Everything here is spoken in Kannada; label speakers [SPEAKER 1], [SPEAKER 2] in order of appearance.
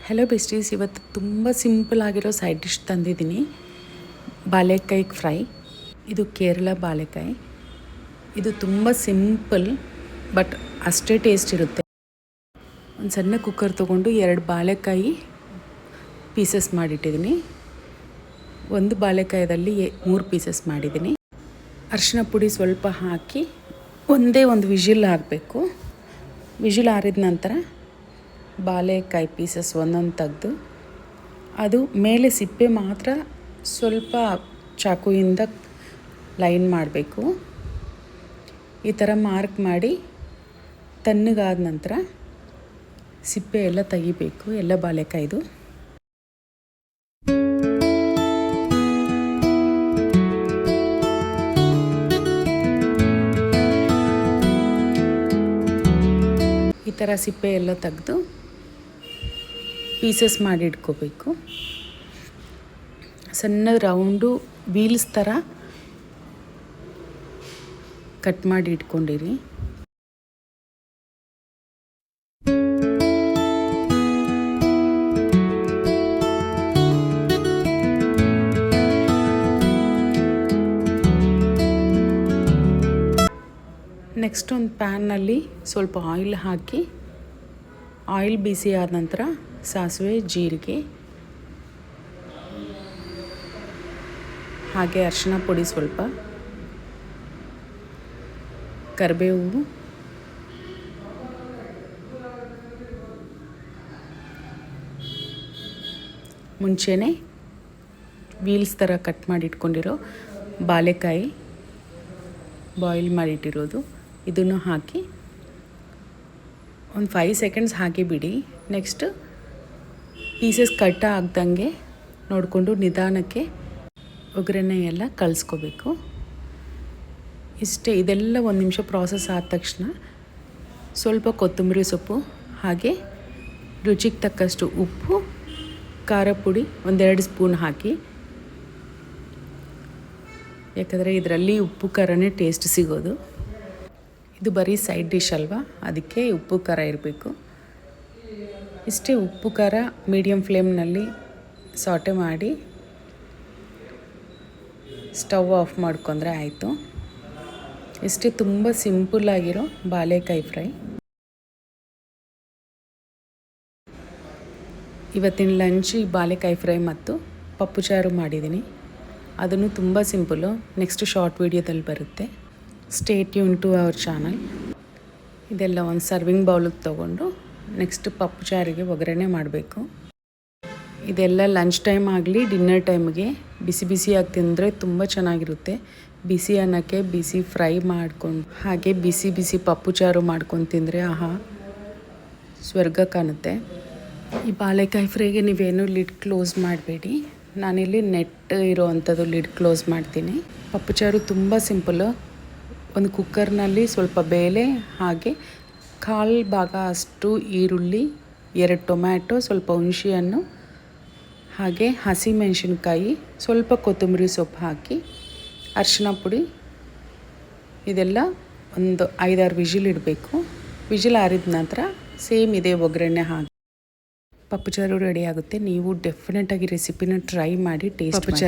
[SPEAKER 1] ಹಲೋ ಬೆಸ್ಟೀಸ್, ಇವತ್ತು ತುಂಬ ಸಿಂಪಲ್ ಆಗಿರೋ ಸೈಡ್ ಡಿಶ್ ತಂದಿದ್ದೀನಿ. ಬಾಳೆಕಾಯಿ ಫ್ರೈ. ಇದು ಕೇರಳ ಬಾಳೆಕಾಯಿ. ಇದು ತುಂಬ ಸಿಂಪಲ್ ಬಟ್ ಅಷ್ಟೇ ಟೇಸ್ಟ್ ಇರುತ್ತೆ. ಒಂದು ಸಣ್ಣ ಕುಕ್ಕರ್ ತೊಗೊಂಡು 2 ಬಾಳೆಕಾಯಿ ಪೀಸಸ್ ಮಾಡಿಟ್ಟಿದ್ದೀನಿ. ಒಂದು ಬಾಳೆಕಾಯದಲ್ಲಿ 3 ಪೀಸಸ್ ಮಾಡಿದ್ದೀನಿ. ಅರಿಶಿನ ಪುಡಿ ಸ್ವಲ್ಪ ಹಾಕಿ ಒಂದೇ ಒಂದು ವಿಜಿಲ್ ಆಗಬೇಕು. ವಿಜಿಲ್ ಆರಿದ ನಂತರ ಬಾಳೆಕಾಯಿ ಪೀಸಸ್ ಒಂದೊಂದು ತೆಗೆದು ಅದು ಮೇಲೆ ಸಿಪ್ಪೆ ಮಾತ್ರ ಸ್ವಲ್ಪ ಚಾಕುವಿಂದ ಲೈನ್ ಮಾಡಬೇಕು. ಈ ಥರ ಮಾರ್ಕ್ ಮಾಡಿ ತಣ್ಣಗಾದ ನಂತರ ಸಿಪ್ಪೆ ಎಲ್ಲ ತೆಗಿಬೇಕು, ಎಲ್ಲ ಬಾಳೆಕಾಯ್ದು. ಈ ಥರ ಸಿಪ್ಪೆ ಎಲ್ಲ ತೆಗೆದು ಪೀಸಸ್ ಮಾಡಿ ಇಟ್ಕೋಬೇಕು. ಸಣ್ಣ ರೌಂಡು ವೀಲ್ಸ್ ಥರ ಕಟ್ ಮಾಡಿ ಇಟ್ಕೊಂಡಿರಿ. ನೆಕ್ಸ್ಟ್ ಒಂದು ಪ್ಯಾನ್ನಲ್ಲಿ ಸ್ವಲ್ಪ ಆಯಿಲ್ ಹಾಕಿ, ಆಯಿಲ್ ಬಿಸಿ ಆದ ನಂತರ ಸಾಸಿವೆ, ಜೀರಿಗೆ, ಹಾಗೆ ಅರಿಶಿನ ಪುಡಿ ಸ್ವಲ್ಪ, ಕರಿಬೇವು, ಮುಂಚೆನೇ ವೀಲ್ಸ್ ಥರ ಕಟ್ ಮಾಡಿ ಇಟ್ಕೊಂಡಿರೋ ಬಾಳೆಕಾಯಿ ಬಾಯ್ಲ್ ಮಾಡಿಟ್ಟಿರೋದು ಇದನ್ನು ಹಾಕಿ ಒಂದು 5 ಸೆಕೆಂಡ್ಸ್ ಹಾಕಿ ಬಿಡಿ. ನೆಕ್ಸ್ಟ್ ಪೀಸಸ್ ಕಟ್ ಆಗ್ದಂಗೆ ನೋಡಿಕೊಂಡು ನಿಧಾನಕ್ಕೆ ಒಗ್ಗರಣೆ ಎಲ್ಲ ಕಲಿಸ್ಕೋಬೇಕು. ಇಷ್ಟೇ. ಇದೆಲ್ಲ 1 ನಿಮಿಷ ಪ್ರಾಸೆಸ್ ಆದ ತಕ್ಷಣ ಸ್ವಲ್ಪ ಕೊತ್ತಂಬರಿ ಸೊಪ್ಪು, ಹಾಗೆ ರುಚಿಗೆ ತಕ್ಕಷ್ಟು ಉಪ್ಪು, ಖಾರ ಪುಡಿ 1-2 ಸ್ಪೂನ್ ಹಾಕಿ. ಯಾಕಂದರೆ ಇದರಲ್ಲಿ ಉಪ್ಪು ಖಾರನೇ ಟೇಸ್ಟ್ ಸಿಗೋದು. ಇದು ಬರೀ ಸೈಡ್ ಡಿಶ್ ಅಲ್ವಾ, ಅದಕ್ಕೆ ಉಪ್ಪು ಖಾರ ಇರಬೇಕು. ಇಷ್ಟೇ. ಉಪ್ಪು ಖಾರ ಮೀಡಿಯಮ್ ಫ್ಲೇಮ್ನಲ್ಲಿ ಸಾಟೆ ಮಾಡಿ ಸ್ಟವ್ ಆಫ್ ಮಾಡ್ಕೊಂಡ್ರೆ ಆಯಿತು. ಇಷ್ಟೇ. ತುಂಬ ಸಿಂಪಲ್ಲಾಗಿರೋ ಬಾಳೆಕಾಯಿ ಫ್ರೈ. ಇವತ್ತಿನ ಲಂಚ್ ಬಾಳೆಕಾಯಿ ಫ್ರೈ ಮತ್ತು ಪಪ್ಪು ಚಾರು ಮಾಡಿದ್ದೀನಿ. ಅದನ್ನು ತುಂಬ ಸಿಂಪಲ್ಲು. ನೆಕ್ಸ್ಟ್ ಶಾರ್ಟ್ ವಿಡಿಯೋದಲ್ಲಿ ಬರುತ್ತೆ. Stay tune to our channel. ಇದೆಲ್ಲ ಒಂದು ಸರ್ವಿಂಗ್ ಬೌಲಿಗೆ ತೊಗೊಂಡು ನೆಕ್ಸ್ಟ್ ಪಪ್ಪು ಚಾರಿಗೆ ಒಗ್ಗರಣೆ ಮಾಡಬೇಕು. ಇದೆಲ್ಲ ಲಂಚ್ ಟೈಮ್ ಆಗಲಿ ಡಿನ್ನರ್ ಟೈಮ್ಗೆ ಬಿಸಿ ಬಿಸಿಯಾಗಿ ತಿಂದರೆ ತುಂಬ ಚೆನ್ನಾಗಿರುತ್ತೆ. ಬಿಸಿ ಅನ್ನಕ್ಕೆ ಬಿಸಿ ಫ್ರೈ ಮಾಡ್ಕೊಂಡು ಹಾಗೆ ಬಿಸಿ ಬಿಸಿ ಪಪ್ಪು ಚಾರು ಮಾಡ್ಕೊಂಡು ತಿಂದರೆ ಆಹಾ, ಸ್ವರ್ಗ ಕಾಣುತ್ತೆ. ಈ ಬಾಳೆಕಾಯಿ ಫ್ರೈಗೆ ನೀವೇನು ಲಿಡ್ ಕ್ಲೋಸ್ ಮಾಡಬೇಡಿ. ನಾನಿಲ್ಲಿ ನೆಟ್ ಇರೋ ಅಂಥದ್ದು ಲಿಡ್ ಕ್ಲೋಸ್ ಮಾಡ್ತೀನಿ. ಪಪ್ಪು ಚಾರು ತುಂಬ ಸಿಂಪಲ್ಲು. ಒಂದು ಕುಕ್ಕರ್ನಲ್ಲಿ ಸ್ವಲ್ಪ ಬೇಳೆ, ಹಾಗೆ 1/4 ಭಾಗ ಅಷ್ಟು ಈರುಳ್ಳಿ, 2 ಟೊಮ್ಯಾಟೊ, ಸ್ವಲ್ಪ ಹುಣಸೆಹಣ್ಣು, ಹಾಗೆ ಹಸಿಮೆಣಸಿನ್ಕಾಯಿ, ಸ್ವಲ್ಪ ಕೊತ್ತಂಬರಿ ಸೊಪ್ಪು ಹಾಕಿ, ಅರಿಶಿನ ಪುಡಿ, ಇದೆಲ್ಲ ಒಂದು 5-6 ವಿಜಿಲ್ ಇಡಬೇಕು. ವಿಜಿಲ್ ಆರಿದ ನಂತರ ಸೇಮ್ ಇದೇ ಒಗ್ಗರಣೆ ಹಾಕಿ ಪಪ್ಪು ಚಾರು ರೆಡಿ ಆಗುತ್ತೆ. ನೀವು ಡೆಫಿನೆಟಾಗಿ ರೆಸಿಪಿನ ಟ್ರೈ ಮಾಡಿ ಟೇಸ್ಟ್ ಮಾಡಿ.